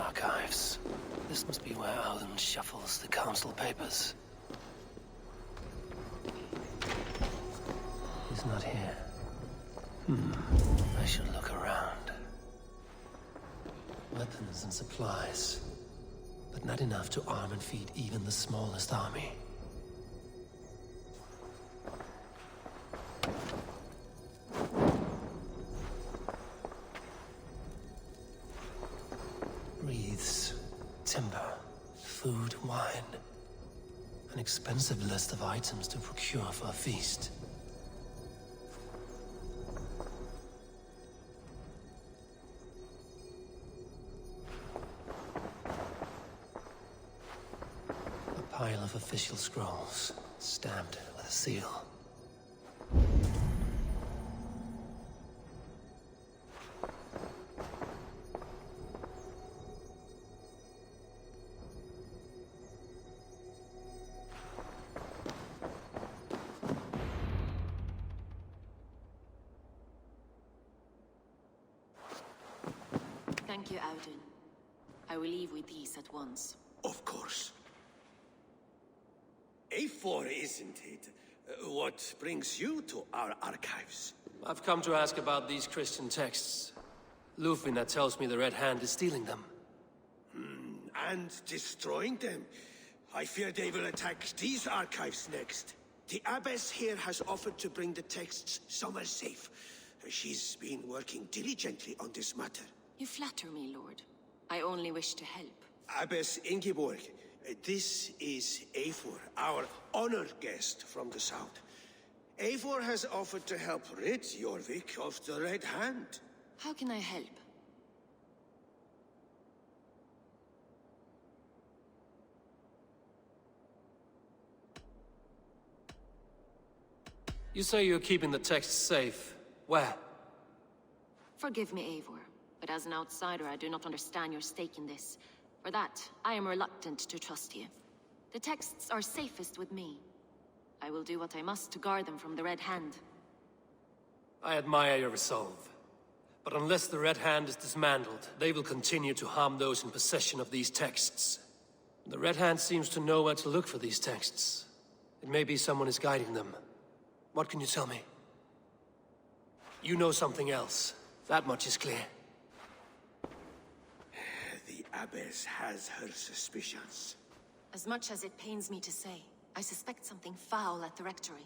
archives. This must be where Alden shuffles the council papers. He's not here. I should look around. Weapons and supplies, but not enough to arm and feed even the smallest army. Wreaths, timber, food, wine. An expensive list of items to procure for a feast. A pile of official scrolls, stamped with a seal. Thank you, Auden. I will leave with these at once. Of course. A4, isn't it? What brings you to our archives? I've come to ask about these Christian texts. Lufina tells me the Red Hand is stealing them. And destroying them. I fear they will attack these archives next. The Abbess here has offered to bring the texts somewhere safe. She's been working diligently on this matter. You flatter me, Lord. I only wish to help. Abbess Ingeborg, this is Eivor, our honored guest from the south. Eivor has offered to help rid Jorvik of the Red Hand. How can I help? You say you're keeping the texts safe. Where? Forgive me, Eivor, but as an outsider, I do not understand your stake in this. For that, I am reluctant to trust you. The texts are safest with me. I will do what I must to guard them from the Red Hand. I admire your resolve. But unless the Red Hand is dismantled, they will continue to harm those in possession of these texts. The Red Hand seems to know where to look for these texts. It may be someone is guiding them. What can you tell me? You know something else. That much is clear. The Abbess has her suspicions. As much as it pains me to say, I suspect something foul at the Rectory.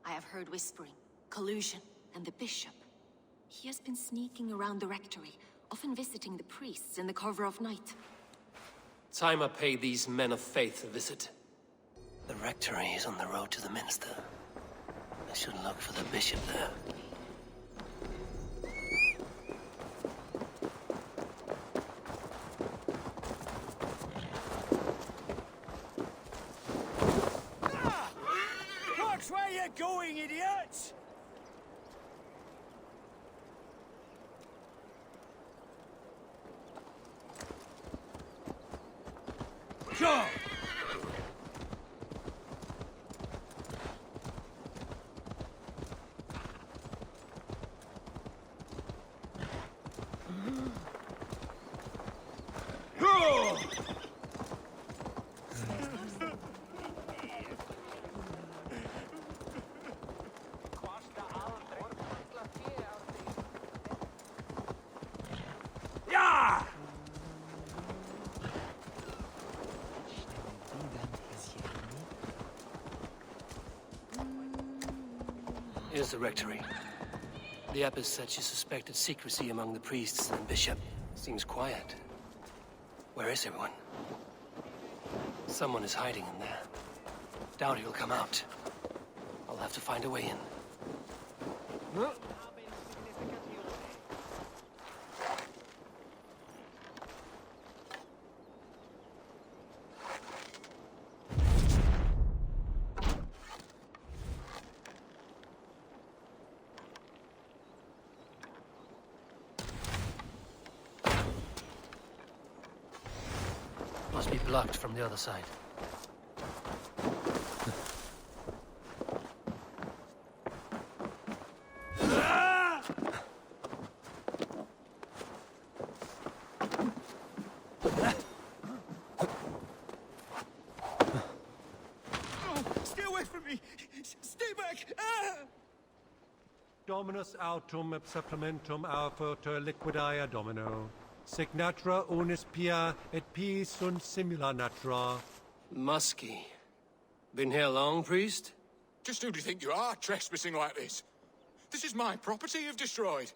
I have heard whispering, collusion, and the Bishop. He has been sneaking around the Rectory, often visiting the priests in the cover of night. Time I pay these men of faith a visit. The Rectory is on the road to the Minster. I should look for the Bishop there. Watch where you're going, idiots! Go! Here's the Rectory. The Abbess said she suspected secrecy among the priests and Bishop. Seems quiet. Where is everyone? Someone is hiding in there. Doubt he'll come out. I'll have to find a way in. Must be blocked from the other side. Dominus autum supplementum aufertur liquidae domino. Sic natura unis pia et pii sunt simula natura. Musky. Been here long, priest? Just who do you think you are, trespassing like this? This is my property you've destroyed.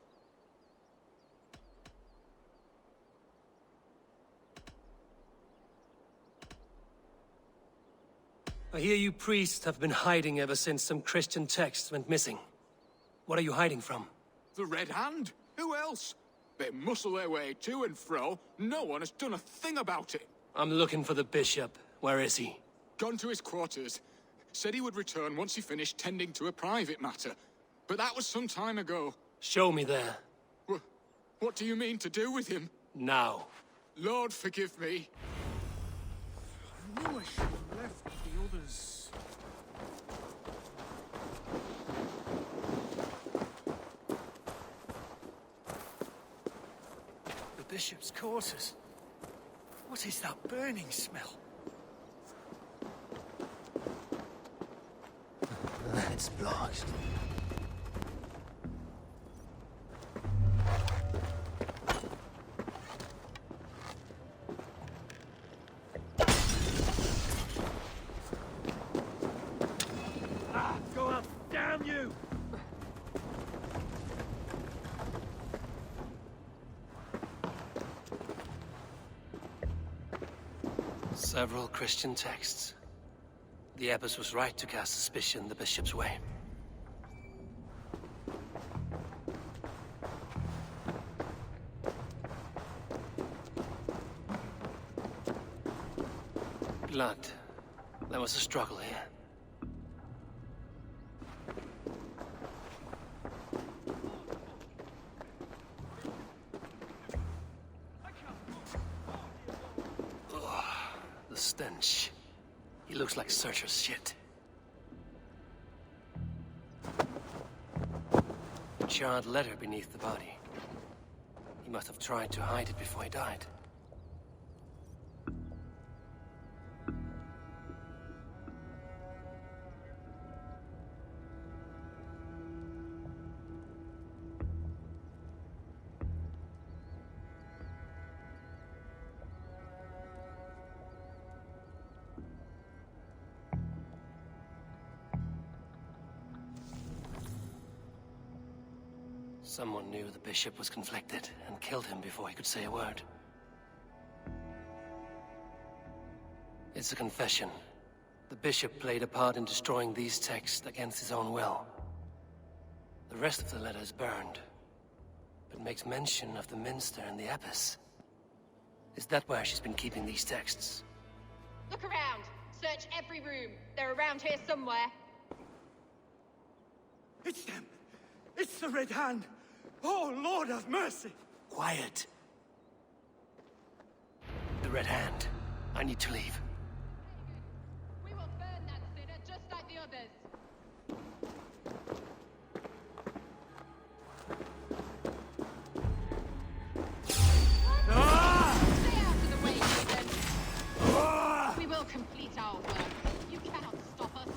I hear you priests have been hiding ever since some Christian texts went missing. What are you hiding from? The Red Hand? Who else? They muscle their way to and fro. No one has done a thing about it. I'm looking for the bishop. Where is he? Gone to his quarters. Said he would return once he finished tending to a private matter. But that was some time ago. Show me there. What do you mean to do with him? Now. Lord, forgive me. I knew I should have left the others. The bishop's quarters. What is that burning smell? It's blocked. Go up, damn you! Several Christian texts. The abbess was right to cast suspicion the bishop's way. Blood. There was a struggle here. Ugh, the stench. He looks like Searcher's shit. Charred letter beneath the body. He must have tried to hide it before he died. Someone knew the bishop was conflicted and killed him before he could say a word. It's a confession. The bishop played a part in destroying these texts against his own will. The rest of the letter is burned, but makes mention of the minster and the abbess. Is that where she's been keeping these texts? Look around. Search every room. They're around here somewhere. It's them! It's the Red Hand! Oh, Lord have mercy! Quiet. The Red Hand. I need to leave. We will burn that sinner just like the others. Stay out of the way, Ethan. We will complete our work. You cannot stop us.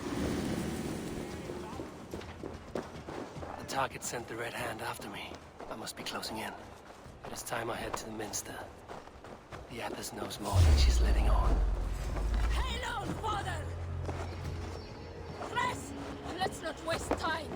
The target sent the Red Hand after me. I must be closing in. It is time I head to the minster. The abbess knows more than she's letting on. Hail on, father! Press! Let's not waste time!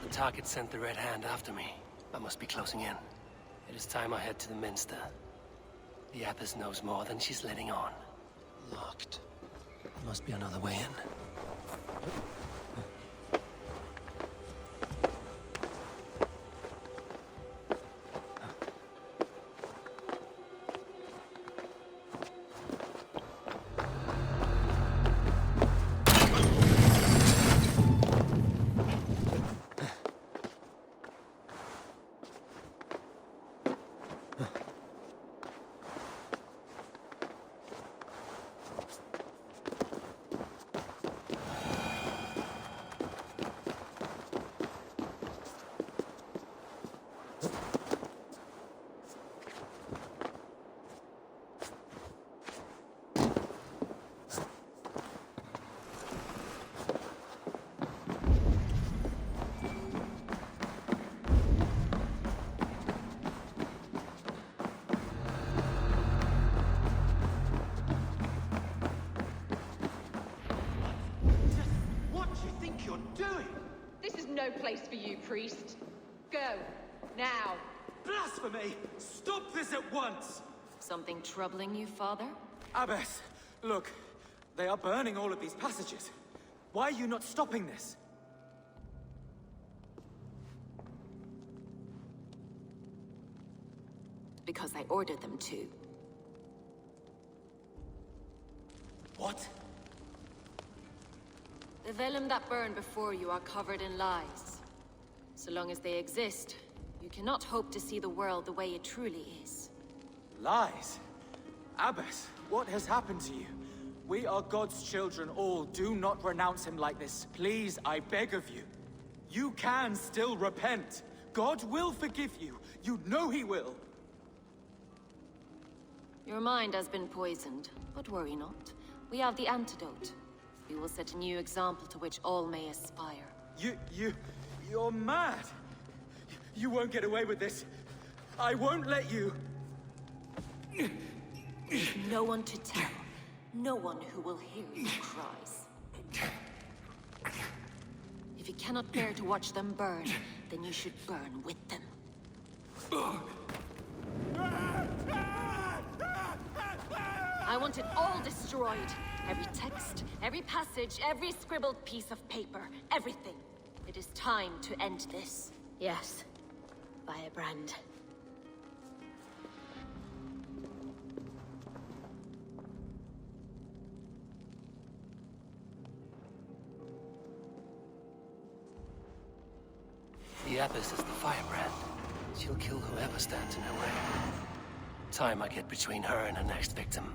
The target sent the Red Hand after me. I must be closing in. It is time I head to the minster. The Abbess knows more than she's letting on. Locked. Must be another way in. No place for you, priest. Go. Now. Blasphemy! Stop this at once! Something troubling you, Father? Abbess, look. They are burning all of these passages. Why are you not stopping this? Because I ordered them to. What? The vellum that burn before you are covered in lies. So long as they exist, you cannot hope to see the world the way it truly is. Lies? Abbess, what has happened to you? We are God's children all. Do not renounce him like this. Please, I beg of you. You can still repent. God will forgive you. You know he will. Your mind has been poisoned, but worry not. We have the antidote. We will set a new example to which all may aspire. You're mad. You won't get away with this. I won't let you. No one to tell. No one who will hear your cries. If you cannot bear to watch them burn, then you should burn with them. I want it all destroyed. Every text, every passage, every scribbled piece of paper, everything. It is time to end this. Yes. Firebrand. The Abbess is the firebrand. She'll kill whoever stands in her way. Time I get between her and her next victim.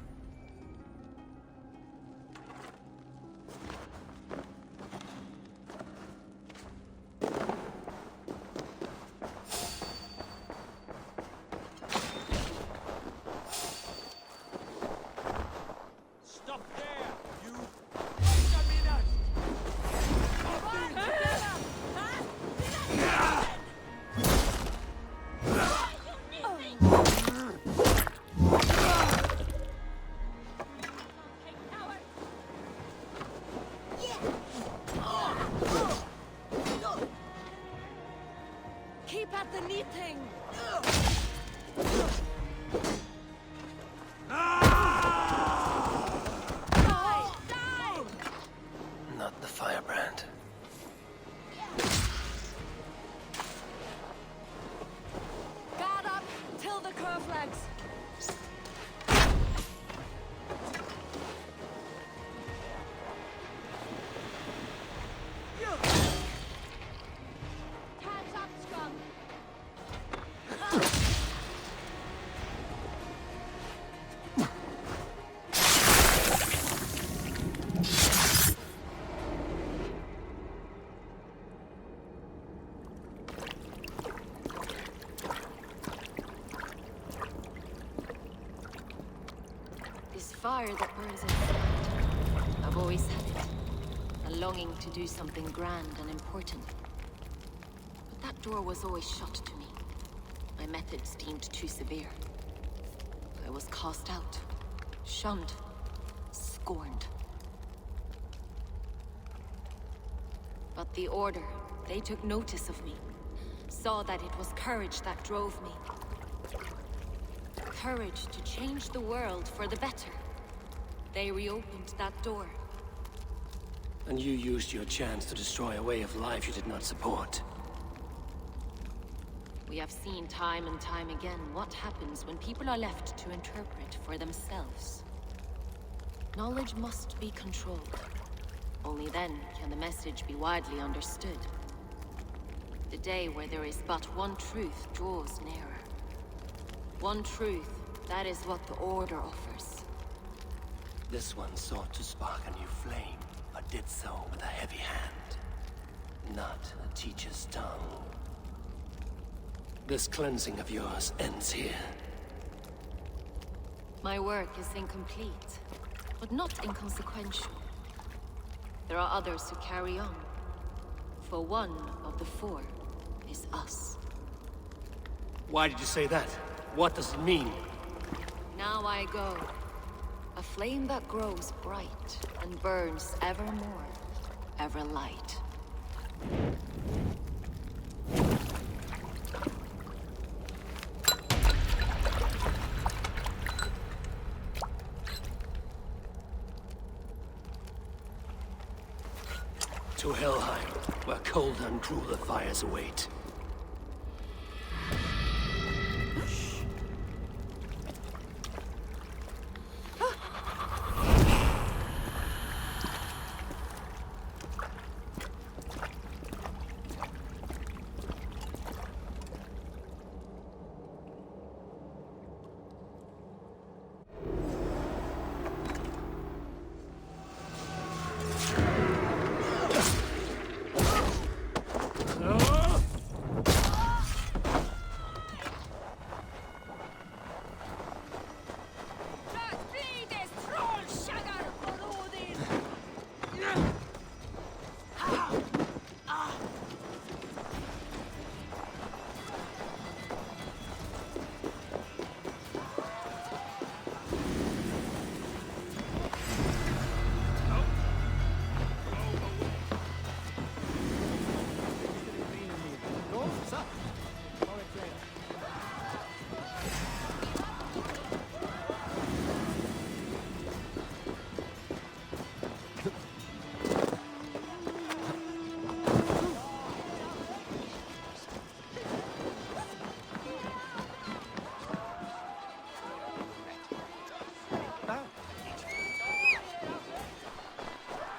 Keep at the knitting! Not the firebrand. Guard up! Till the curve legs! Hands up, scum! This fire that burns inside. I've always had it. A longing to do something grand and important. But that door was always shut to me. My methods deemed too severe. I was cast out, shunned, scorned. But the Order, they took notice of me. Saw that it was courage that drove me. courage to change the world for the better. They reopened that door. And you used your chance to destroy a way of life you did not support. We have seen time and time again what happens when people are left to interpret for themselves. Knowledge must be controlled. Only then can the message be widely understood. The day where there is but one truth draws nearer. One truth, that is what the Order offers. This one sought to spark a new flame, but did so with a heavy hand. Not a teacher's tongue. This cleansing of yours ends here. My work is incomplete, but not inconsequential. There are others who carry on. For one of the four is us. Why did you say that? What does it mean? Now I go. A flame that grows bright and burns ever more, ever light. To Helheim, where cold and crueler fires await.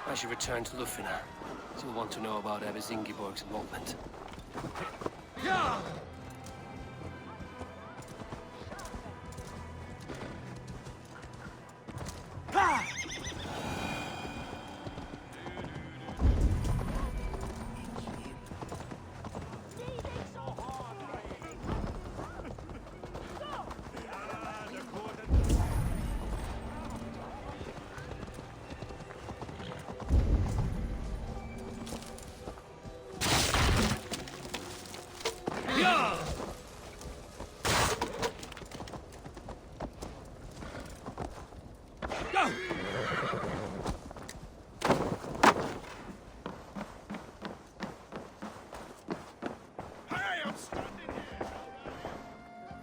I should return to Lufina. She'll want to know about Abbess Ingeborg's involvement.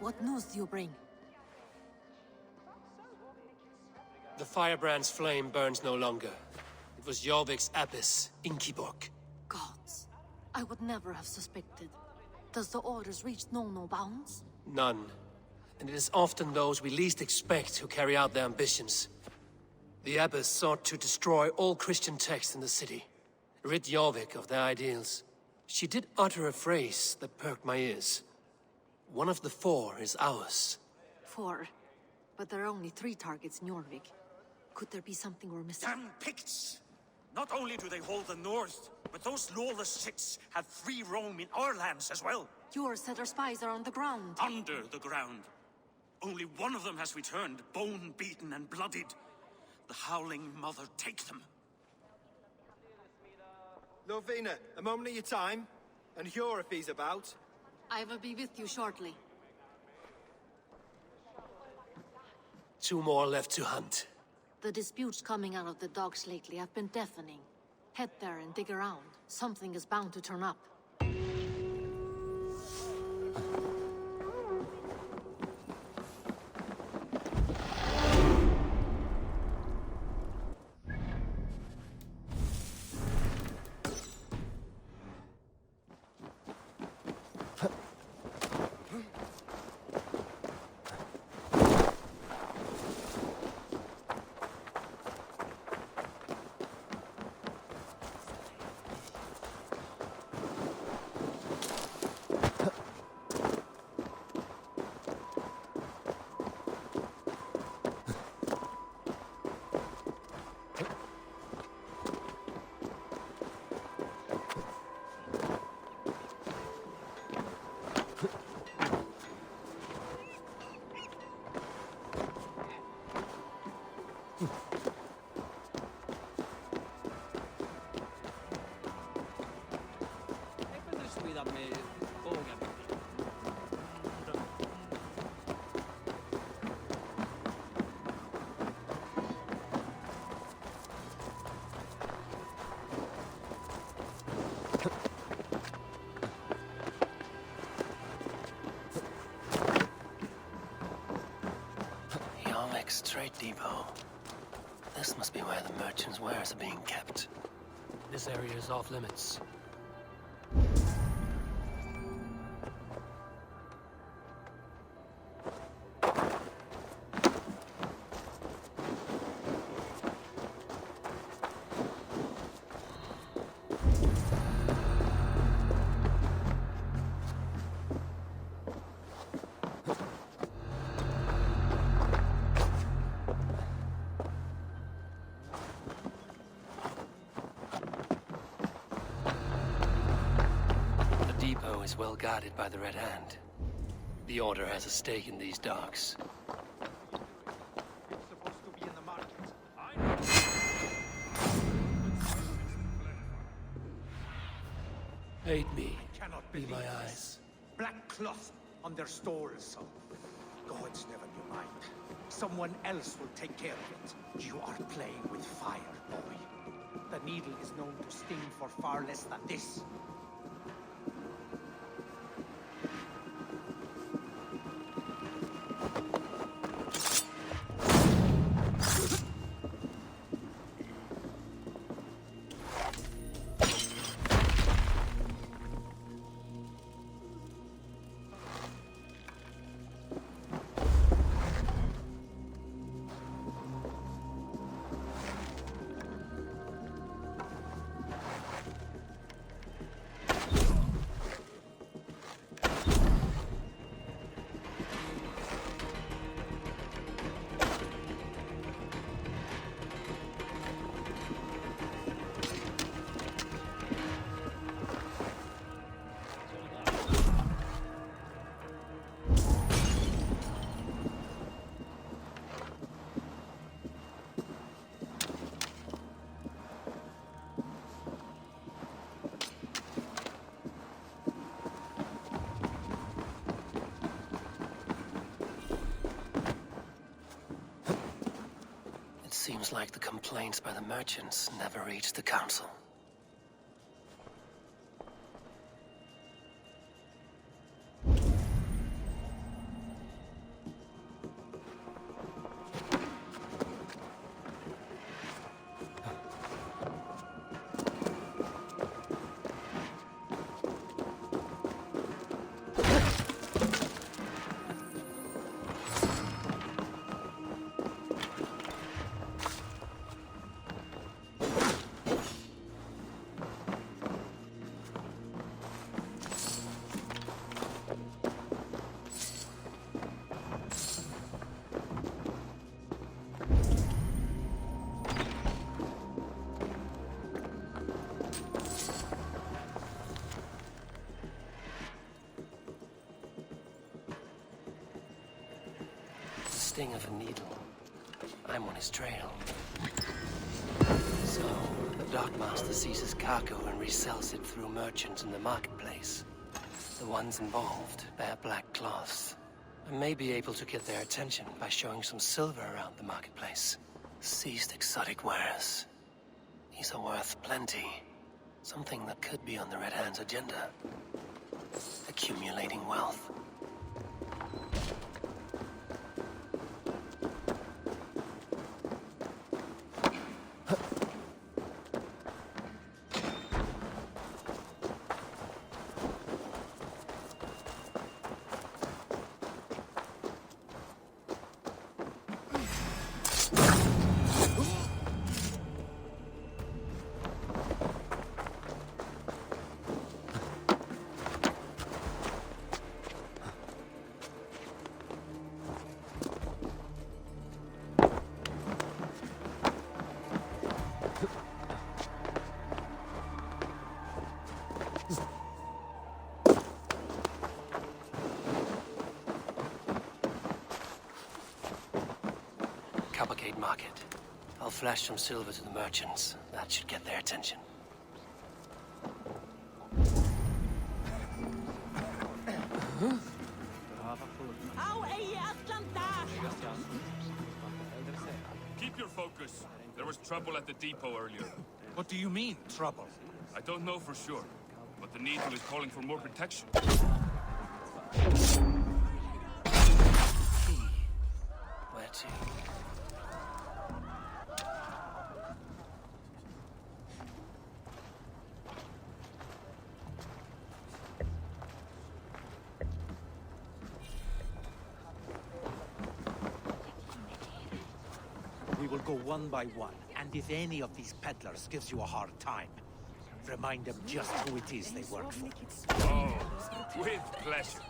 What news do you bring? The firebrand's flame burns no longer. It was Jorvik's abbess, Ingeborg. Gods. I would never have suspected. Does the orders reach no bounds? None. And it is often those we least expect who carry out their ambitions. The abbess sought to destroy all Christian texts in the city, rid Jorvik of their ideals. She did utter a phrase that perked my ears. One of the four is ours. 4. But there are only 3 targets in Jorvik. Could there be something we're missing? Damn Picts! Not only do they hold the north, but those lawless Siths have free roam in our lands as well. Your setter spies are on the ground. Under the ground. Only one of them has returned, bone-beaten and bloodied. The Howling Mother take them. Lovina, a moment of your time. And Hjor if he's about. I will be with you shortly. 2 more left to hunt. The disputes coming out of the docks lately have been deafening. Head there and dig around. Something is bound to turn up. redan med bågen. Yarmek's trade depot. This must be where the merchants' wares are being kept. This area is off limits. The depot is well guarded by the Red Hand. The Order has a stake in these docks. It's supposed to be in the market. Aid me. Cannot Be believe my this. eyes. Black cloth on their stalls. Gods never knew mine. Someone else will take care of it. You are playing with fire, boy. The needle is known to sting for far less than this. Seems like the complaints by the merchants never reached the council. Sting of a needle. I'm on his trail. So, the dockmaster seizes cargo and resells it through merchants in the marketplace. The ones involved bear black cloths. I may be able to get their attention by showing some silver around the marketplace. Seized exotic wares. These are worth plenty. Something that could be on the Red Hand's agenda. Accumulating wealth. Coppergate Market. I'll flash some silver to the merchants. That should get their attention. Keep your focus. There was trouble at the depot earlier. What do you mean, trouble? I don't know for sure, but the Needle is calling for more protection. Where to? We will go one by one, and if any of these peddlers gives you a hard time, remind them just who it is they work for. Oh, with pleasure.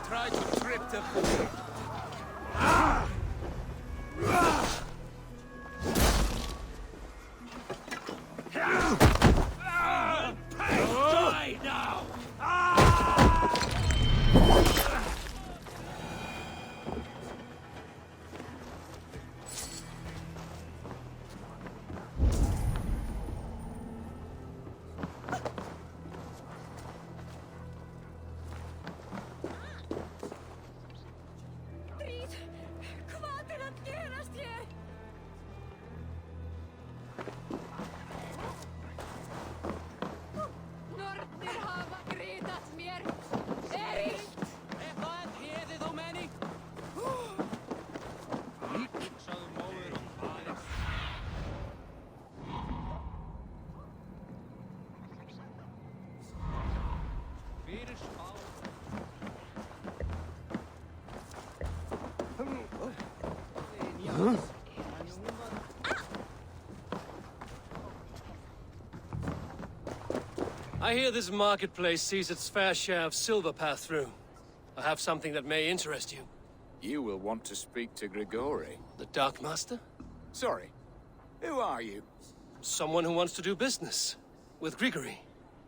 Try to trip the Die now! Nornir hafa griðað mér. Erilt! Eitthvað hefði þó menni. Sagði móður og faðir. Fyrir spá. I hear this marketplace sees its fair share of silver pass through. I have something that may interest you. You will want to speak to Grigori. The Dark Master? Sorry, who are you? Someone who wants to do business. With Grigory.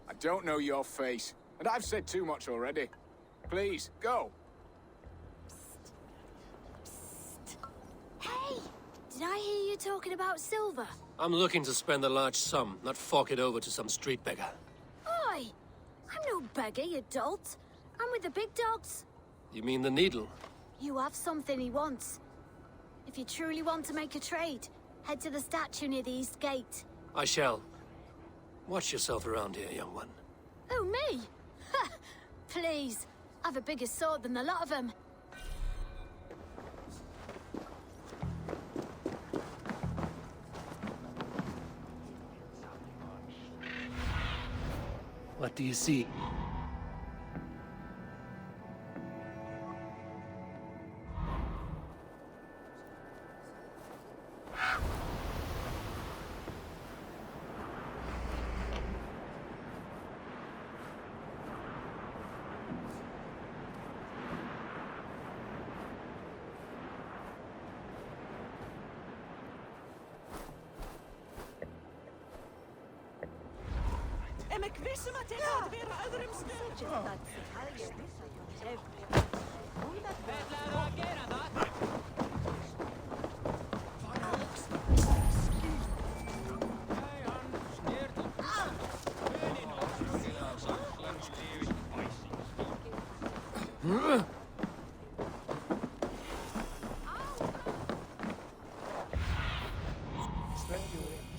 I don't know your face, and I've said too much already. Please, go. Hey! Did I hear you talking about silver? I'm looking to spend a large sum, not fork it over to some street beggar. Oi! I'm no beggar, you dolt. I'm with the big dogs. You mean the Needle? You have something he wants. If you truly want to make a trade, head to the statue near the east gate. I shall. Watch yourself around here, young one. Oh, me? Ha! Please. I've a bigger sword than the lot of them. What do you see?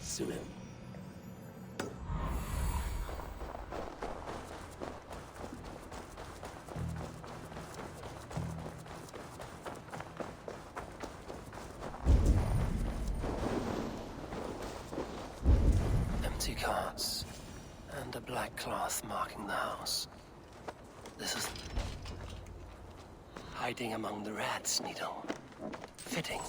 Sunan. Empty carts and a black cloth marking the house. This is hiding among the rats, Needle. fitting.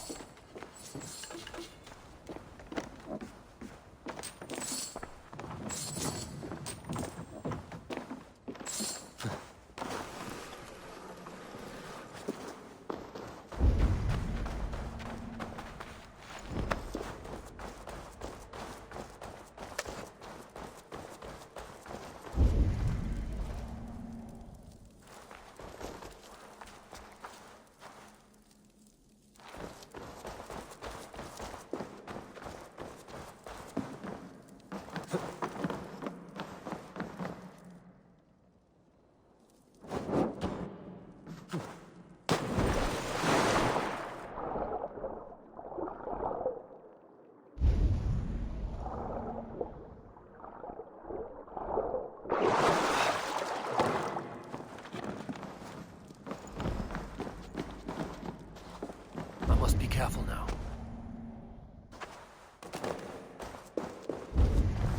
Must be careful now.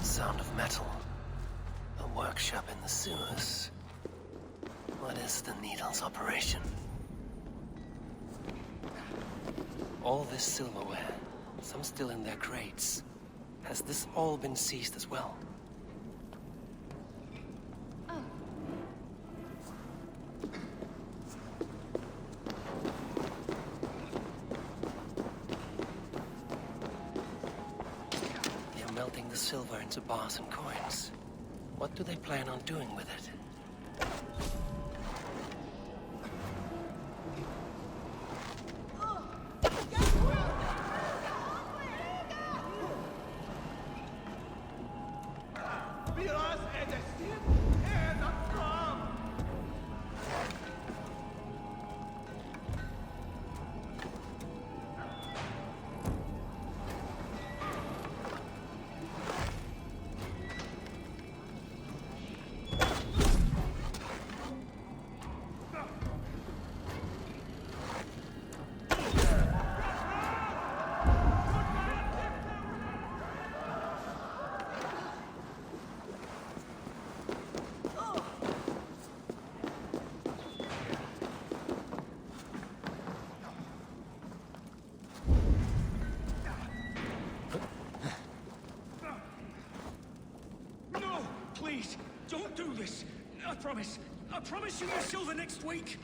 Sound of metal. A workshop in the sewers. What is the Needle's operation? All this silverware, some still in their crates. Has this all been seized as well? Melting the silver into bars and coins. What do they plan on doing with it? Please, don't do this. I promise you your silver next week.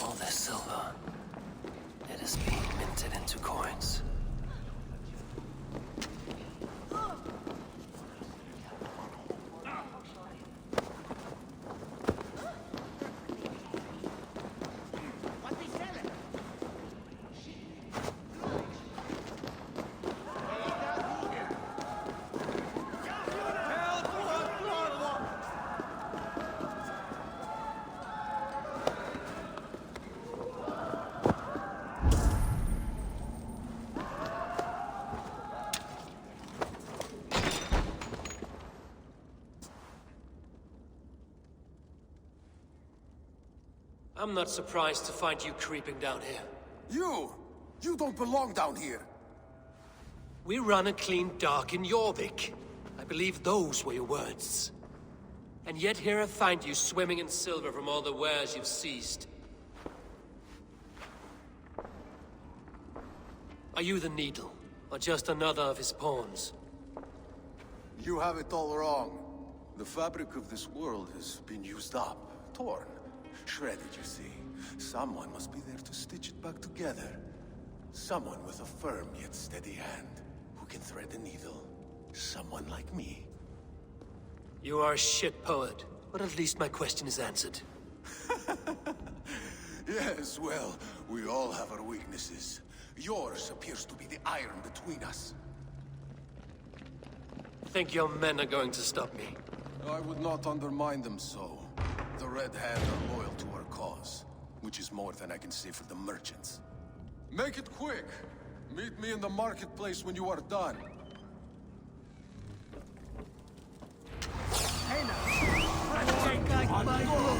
All this silver, it is being minted into coins. I'm not surprised to find you creeping down here. You don't belong down here. We run a clean dock in Jorvik. I believe those were your words. And yet here I find you swimming in silver from all the wares you've seized. Are you the Needle, or just another of his pawns? You have it all wrong. The fabric of this world has been used up, torn, shredded, you see. Someone must be there to stitch it back together. Someone with a firm yet steady hand, who can thread the needle. Someone like me. You are a shit poet, but at least my question is answered. Yes, well, we all have our weaknesses. Yours appears to be the iron between us. Think your men are going to stop me? I would not undermine them so. The Red Hand are loyal to our cause, which is more than I can say for the merchants. Make it quick! Meet me in the marketplace when you are done. Hey now! Take back my book!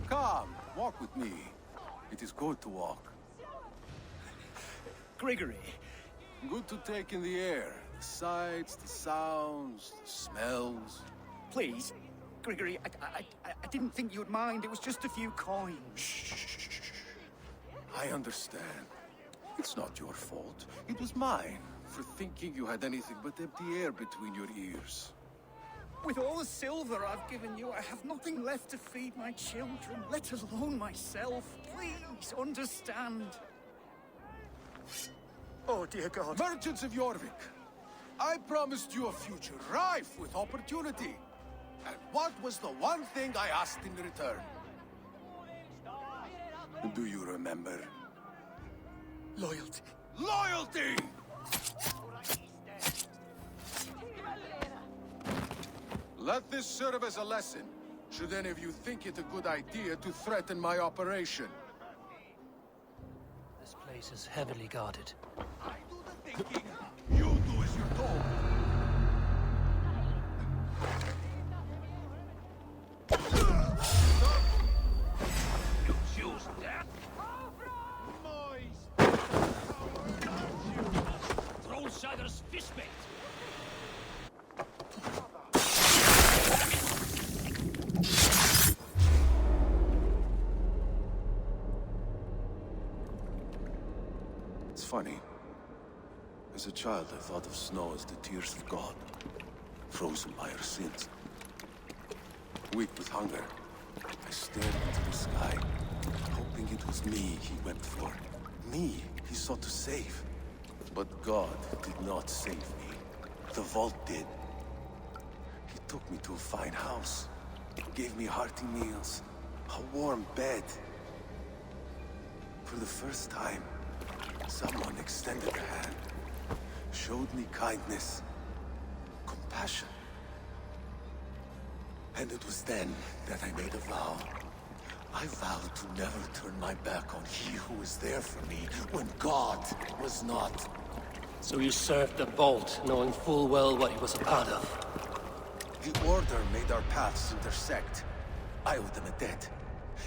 Come. Walk with me. It is good to walk. Gregory. Good to take in the air. The sights, the sounds, the smells. Please. Gregory, I didn't think you'd mind. It was just a few coins. Shh. I understand. It's not your fault. It was mine, for thinking you had anything but empty air between your ears. With all the silver I've given you, I have nothing left to feed my children, let alone myself. Please, understand. Oh, dear God. Merchants of Jorvik, I promised you a future rife with opportunity. And what was the one thing I asked in return? Do you remember? Loyalty. Loyalty! Let this serve as a lesson, should any of you think it a good idea to threaten my operation. This place is heavily guarded. I do the thinking. You do as you're told. Use that. Trollsider's fishbait. It's funny. As a child, I thought of snow as the tears of God, frozen by our sins. Weak with hunger, I stared into the sky, hoping it was me he wept for. Me he sought to save. But God did not save me. The vault did. He took me to a fine house, gave me hearty meals, a warm bed. For the first time, someone extended a hand, showed me kindness, compassion. And it was then that I made a vow. I vowed to never turn my back on he who was there for me when God was not. So you served the Vault, knowing full well what he was a part of. The Order made our paths intersect. I owed them a debt,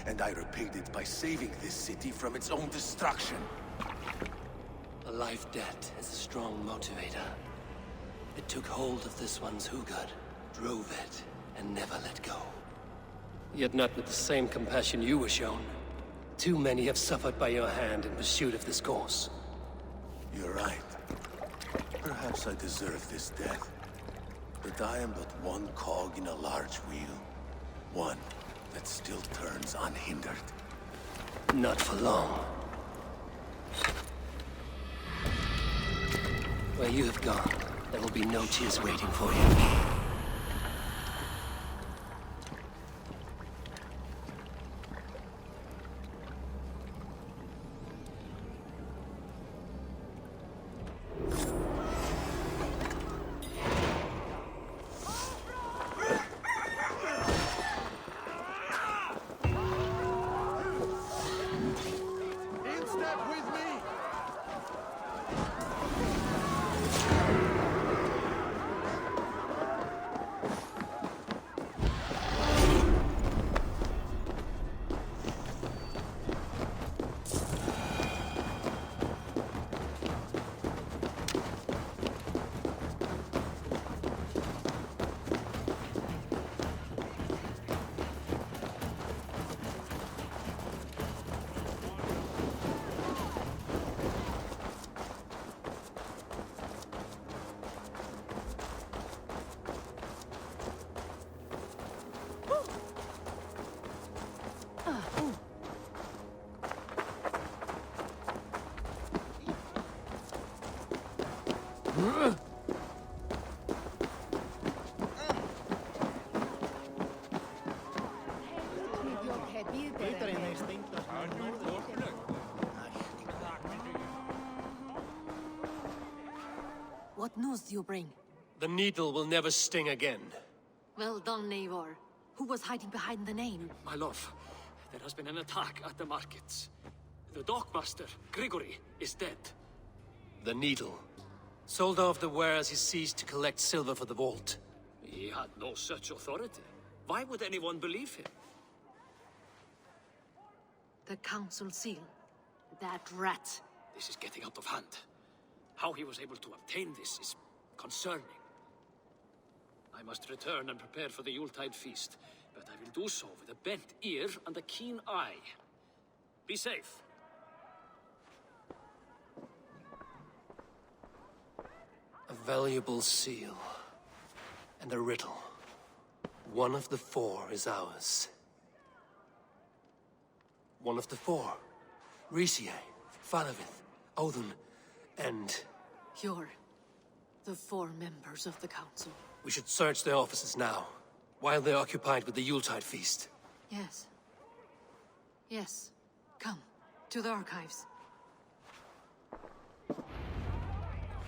and I repaid it by saving this city from its own destruction. A life debt is a strong motivator. It took hold of this one's Hugad, drove it, and never let go. Yet not with the same compassion you were shown. Too many have suffered by your hand in pursuit of this cause. You're right. Perhaps I deserve this death. But I am but one cog in a large wheel. One that still turns unhindered. Not for long. Where you have gone, there will be no tears waiting for you. What news do you bring? The needle will never sting again. Well done, Eivor. Who was hiding behind the name? My lord, there has been an attack at the markets. The dockmaster, Grigory, is dead. The needle. Sold off the wares he seized to collect silver for the vault. He had no such authority. Why would anyone believe him? The council seal. That rat. This is getting out of hand. How he was able to obtain this is concerning. I must return and prepare for the Yuletide feast, but I will do so with a bent ear and a keen eye. Be safe. A valuable seal. And a riddle. One of the four is ours. One of the four. Riesier, Faravith, Odin, and... You're the 4 members of the council. We should search their offices now, while they're occupied with the Yuletide feast. Yes. Yes. Come, to the archives.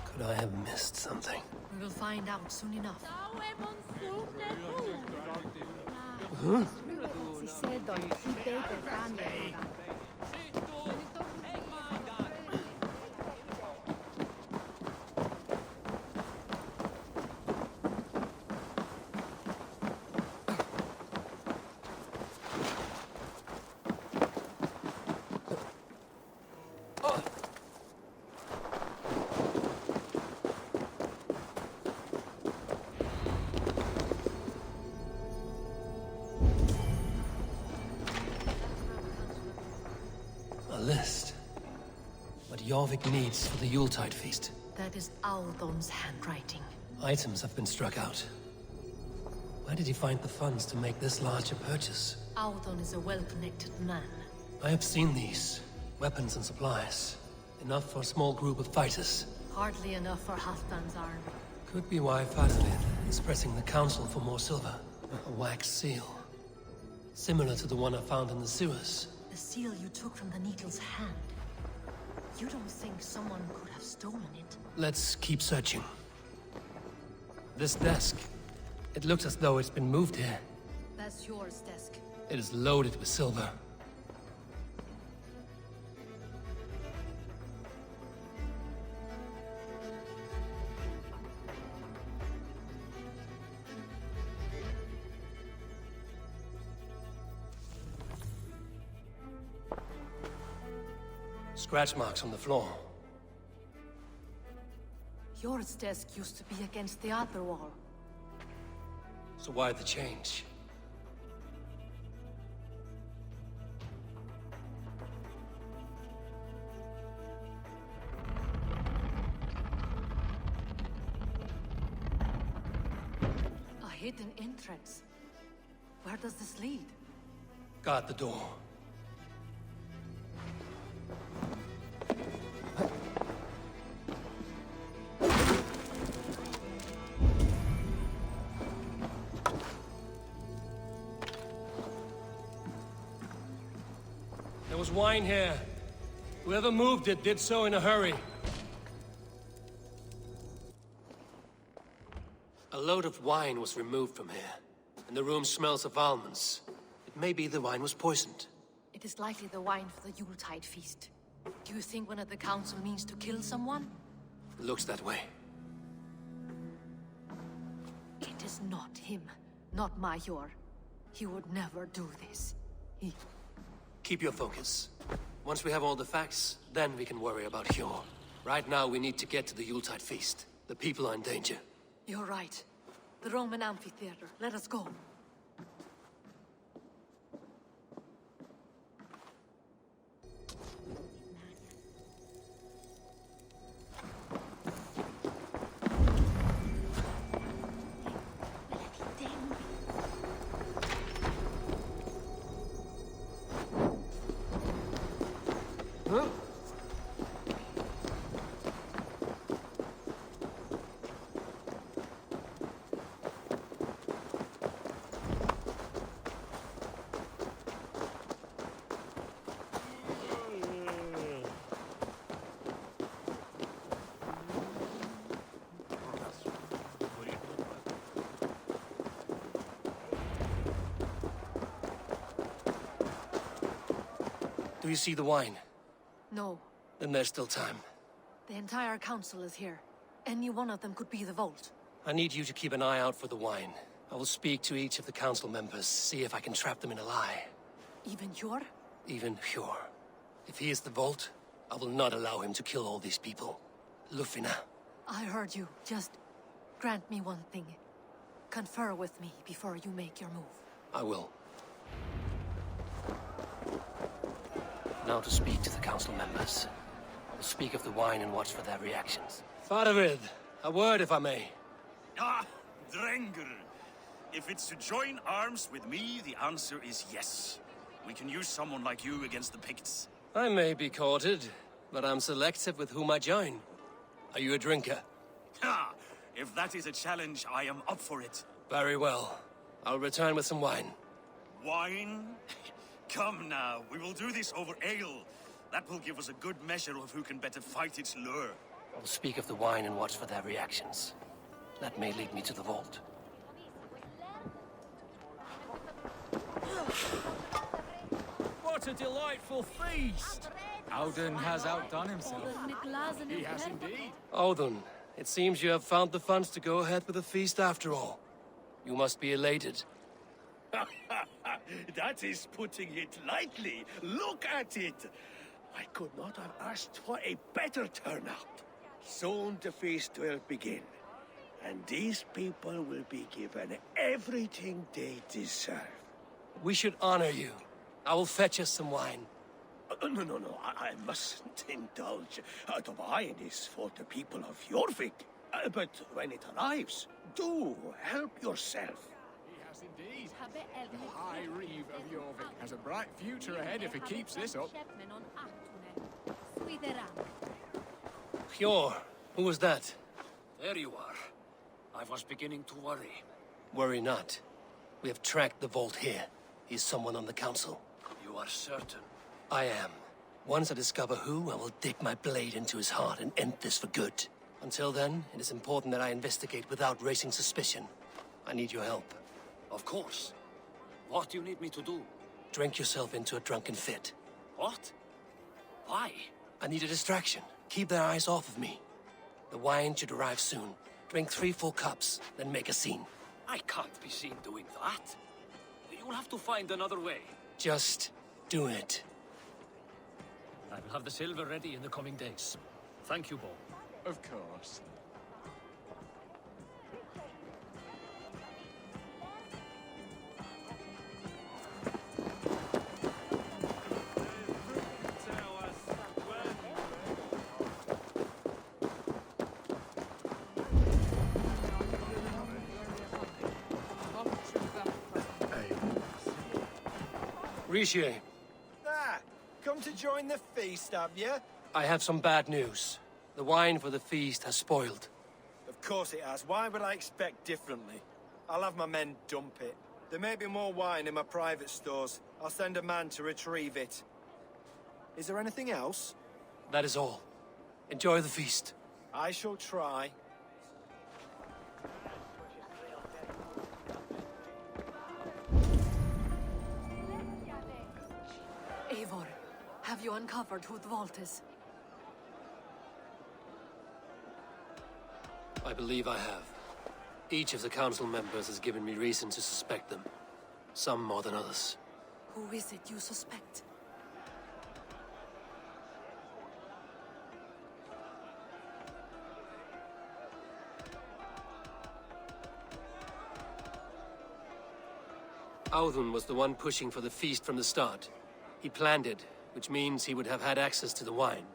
Could I have missed something? We will find out soon enough. Huh? A list. What Jorvik needs for the Yuletide feast. That is Aldon's handwriting. Items have been struck out. Where did he find the funds to make this large a purchase? Aldon is a well-connected man. I have seen these. Weapons and supplies. Enough for a small group of fighters. Hardly enough for Halfdan's army. Could be why Faravith is pressing the council for more silver. A wax seal. Similar to the one I found in the sewers. The seal you took from the Needle's hand. You don't think someone could have stolen it? Let's keep searching. This desk. It looks as though it's been moved here. That's yours, desk. It is loaded with silver. Scratch marks on the floor. Yours desk used to be against the other wall. So why the change? A hidden entrance. Where does this lead? Guard the door. There was wine here. Whoever moved it did so in a hurry. A load of wine was removed from here, and the room smells of almonds. It may be the wine was poisoned. It is likely the wine for the Yuletide feast. Do you think one of the council means to kill someone? It looks that way. It is not him, not Major. He would never do this. He... Keep your focus. Once we have all the facts, then we can worry about Hjor. Right now, we need to get to the Yuletide feast. The people are in danger. You're right. The Roman amphitheater. Let us go. Do you see the wine? No. Then there's still time. The entire council is here. Any one of them could be the vault. I need you to keep an eye out for the wine. I will speak to each of the council members, see if I can trap them in a lie. Even Hjor? Even Hjor. If he is the Vault, I will not allow him to kill all these people. Lufina. I heard you. Just grant me one thing. Confer with me before you make your move. I will. Now to speak to the council members. I will speak of the wine and watch for their reactions. Faravid, a word if I may. Ah, Drenger. If it's to join arms with me, the answer is yes. We can use someone like you against the Picts. I may be courted, but I'm selective with whom I join. Are you a drinker? Ha! If that is a challenge, I am up for it. Very well. I'll return with some wine. Wine? Come now, we will do this over ale. That will give us a good measure of who can better fight its lure. I will speak of the wine and watch for their reactions. That may lead me to the Vault. What a delightful feast! Audun has outdone himself. He has indeed. Audun, it seems you have found the funds to go ahead with the feast after all. You must be elated. That is putting it lightly. Look at it. I could not have asked for a better turnout. Soon the feast will begin. And these people will be given everything they deserve. We should honor you. I will fetch us some wine. No. I mustn't indulge. The wine is for the people of Jorvik. But when it arrives, do help yourself. He has indeed. The High Reeve of Jorvik has a bright future ahead if he keeps this up. Hjor, who was that? There you are. I was beginning to worry. Worry not. We have tracked the Vault here. He's someone on the council. You are certain? I am. Once I discover who, I will dig my blade into his heart and end this for good. Until then, it is important that I investigate without raising suspicion. I need your help. Of course. What do you need me to do? Drink yourself into a drunken fit. What? Why? I need a distraction. Keep their eyes off of me. The wine should arrive soon. Drink 3 full cups, then make a scene. I can't be seen doing that. You'll have to find another way. Just do it. I will have the silver ready in the coming days. Thank you, Bo. Of course. Rishi, Come to join the feast, have you? I have some bad news. The wine for the feast has spoiled. Of course it has. Why would I expect differently? I'll have my men dump it. There may be more wine in my private stores. I'll send a man to retrieve it. Is there anything else? That is all. Enjoy the feast. I shall try. Eivor, have you uncovered who the Vault is? I believe I have. Each of the council members has given me reason to suspect them. Some more than others. Who is it you suspect? Audun was the one pushing for the feast from the start. He planned it, which means he would have had access to the wine.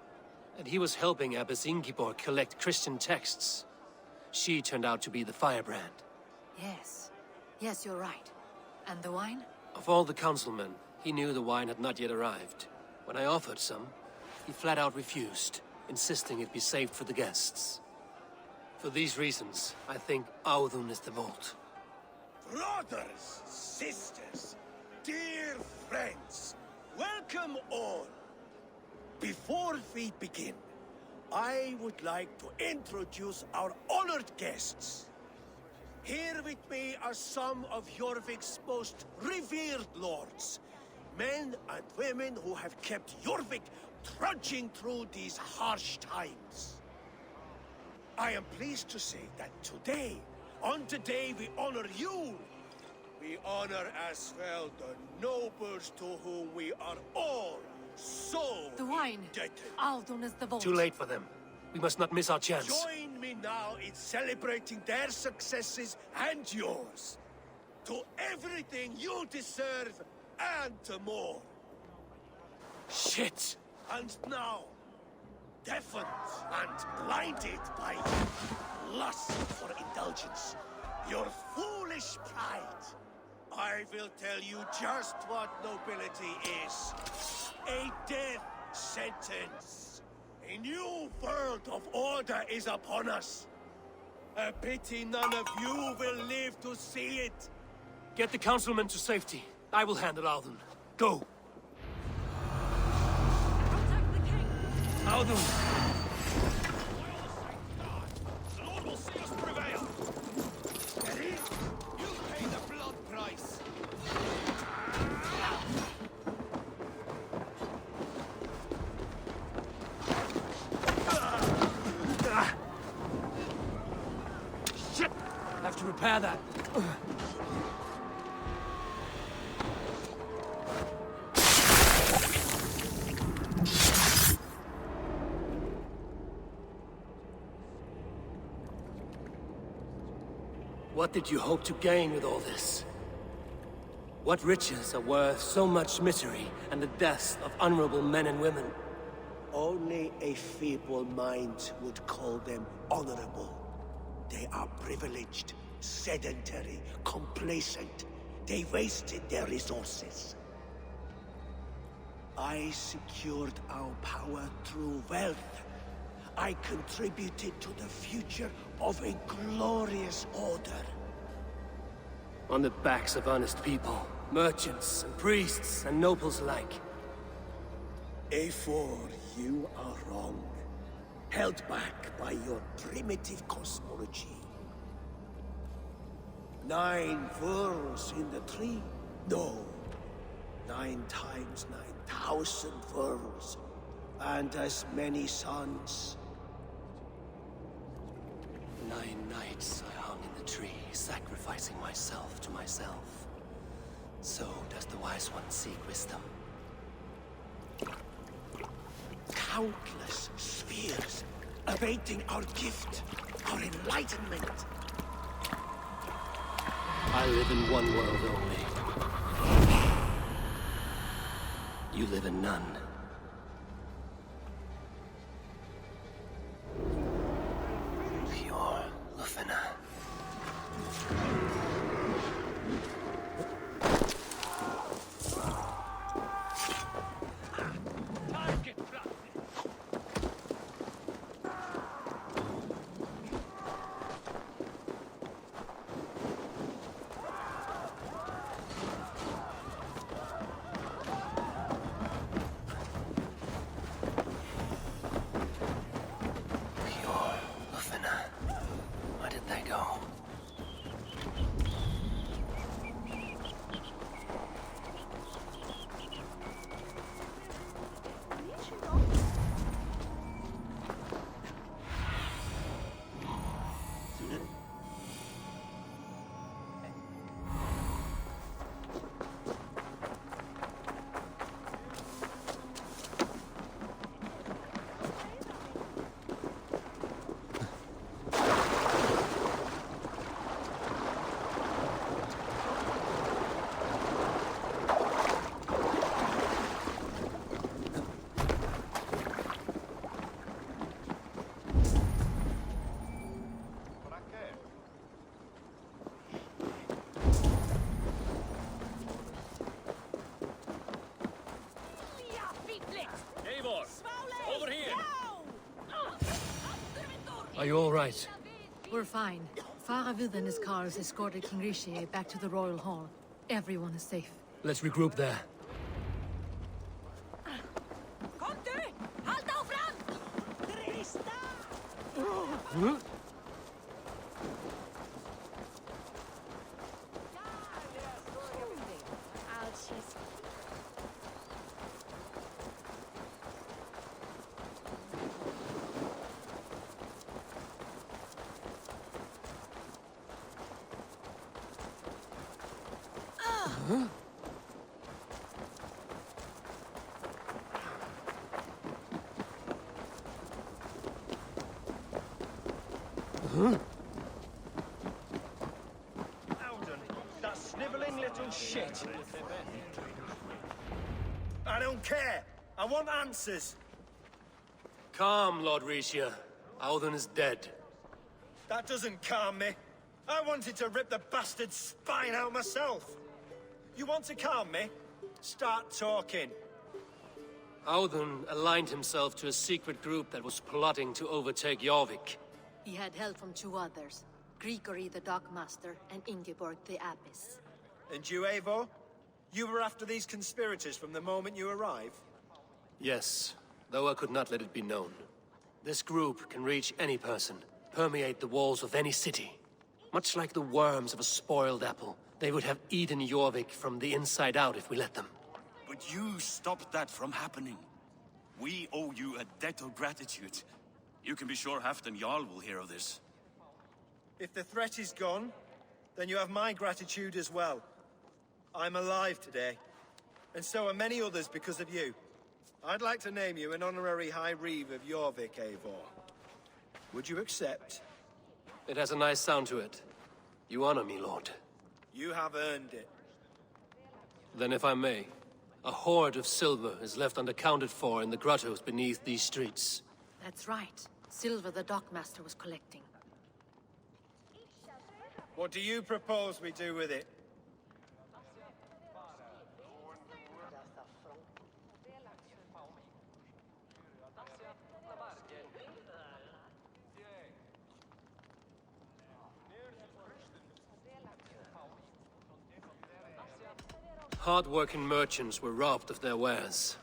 And he was helping Abbess Ingibor collect Christian texts. She turned out to be the firebrand. Yes. Yes, you're right. And the wine? Of all the councilmen, he knew the wine had not yet arrived. When I offered some, he flat out refused, insisting it be saved for the guests. For these reasons, I think Audun is the Vault. Brothers, sisters, dear friends, welcome all. Before we begin, I would like to introduce our honored guests. Here with me are some of Jorvik's most revered lords. Men and women who have kept Jorvik trudging through these harsh times. I am pleased to say that today, On today we honor you. We honor as well the nobles to whom we are all so The wine. indebted. Aldon is the vault. Too late for them. We must not miss our chance. Join me now in celebrating their successes and yours. To everything you deserve and to more. Shit! And now, deafened and blinded by lust for indulgence, your foolish pride, I will tell you just what nobility is. A death sentence. A new world of order is upon us. A pity none of you will live to see it. Get the councilman to safety. I will handle Alden. Go! Protect the king! Alden! The Lord will see us prevail. Ready? You pay the blood price. Shit! I have to repair that. What did you hope to gain with all this? What riches are worth so much misery and the deaths of honorable men and women? Only a feeble mind would call them honorable. They are privileged, sedentary, complacent. They wasted their resources. I secured our power through wealth. I contributed to the future of a glorious order. On the backs of honest people, merchants and priests and nobles alike. A4, you are wrong. Held back by your primitive cosmology. 9 worlds in the tree? No. 9 times 9,000 worlds. And as many suns. 9 nights I hung in the tree, sacrificing myself to myself. So does the wise one seek wisdom. Countless spheres, awaiting our gift, our enlightenment. I live in one world only. You live in none. Pure Lufina. Over here! Are you all right? We're fine. Faravid and his cars escorted King Rishi back to the Royal Hall. Everyone is safe. Let's regroup there. Huh? Alden, that sniveling little shit. I don't care. I want answers. Calm, Lord Rishia. Auden is dead. That doesn't calm me. I wanted to rip the bastard's spine out myself. You want to calm me? Start talking. Auden aligned himself to a secret group that was plotting to overtake Jorvik. He had help from two others, Grigory the Dockmaster and Ingeborg the Abbess. And you, Eivor? You were after these conspirators from the moment you arrived? Yes, though I could not let it be known. This group can reach any person, permeate the walls of any city. Much like the worms of a spoiled apple, they would have eaten Jorvik from the inside out if we let them. But you stopped that from happening. We owe you a debt of gratitude. You can be sure Halfdan Jarl will hear of this. If the threat is gone, then you have my gratitude as well. I'm alive today, and so are many others because of you. I'd like to name you an honorary High Reeve of Jorvik, Eivor. Would you accept? It has a nice sound to it. You honor me, Lord. You have earned it. Then if I may, a hoard of silver is left unaccounted for in the grottos beneath these streets. That's right. Silver the Dockmaster was collecting. What do you propose we do with it? Hard-working merchants were robbed of their wares.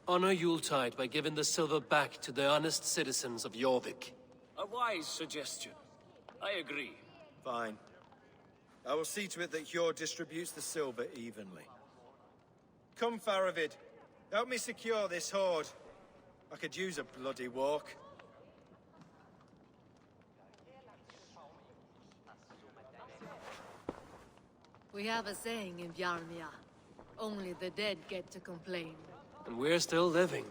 Honor Yuletide by giving the silver back to the honest citizens of Jorvik. A wise suggestion. I agree. Fine. I will see to it that Hjord distributes the silver evenly. Come, Faravid. Help me secure this hoard. I could use a bloody walk. We have a saying in Bjarmia. Only the dead get to complain. And we're still living.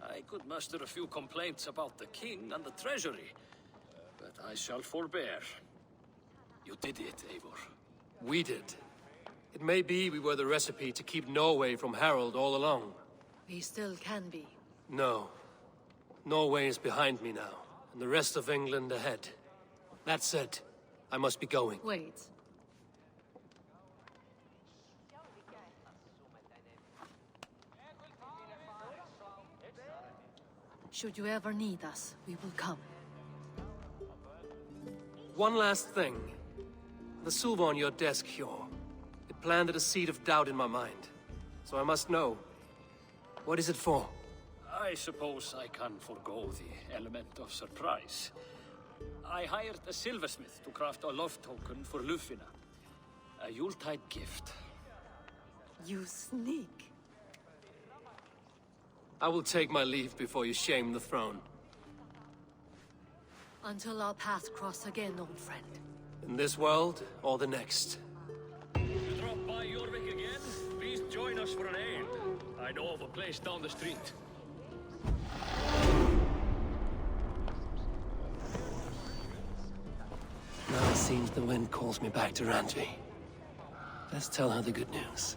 I could muster a few complaints about the king and the treasury, but I shall forbear. You did it, Eivor. We did. It may be we were the recipe to keep Norway from Harald all along. We still can be. No. Norway is behind me now, and the rest of England ahead. That said, I must be going. Wait. Should you ever need us, we will come. One last thing. The silver on your desk, Hjor. It planted a seed of doubt in my mind. So I must know. What is it for? I suppose I can forego the element of surprise. I hired a silversmith to craft a love token for Lufina. A Yuletide gift. You sneak. I will take my leave before you shame the throne. Until our paths cross again, old friend. In this world, or the next. You drop by Jorvik again? Please join us for an ale. I know of a place down the street. Now it seems the wind calls me back to Randvi. Let's tell her the good news.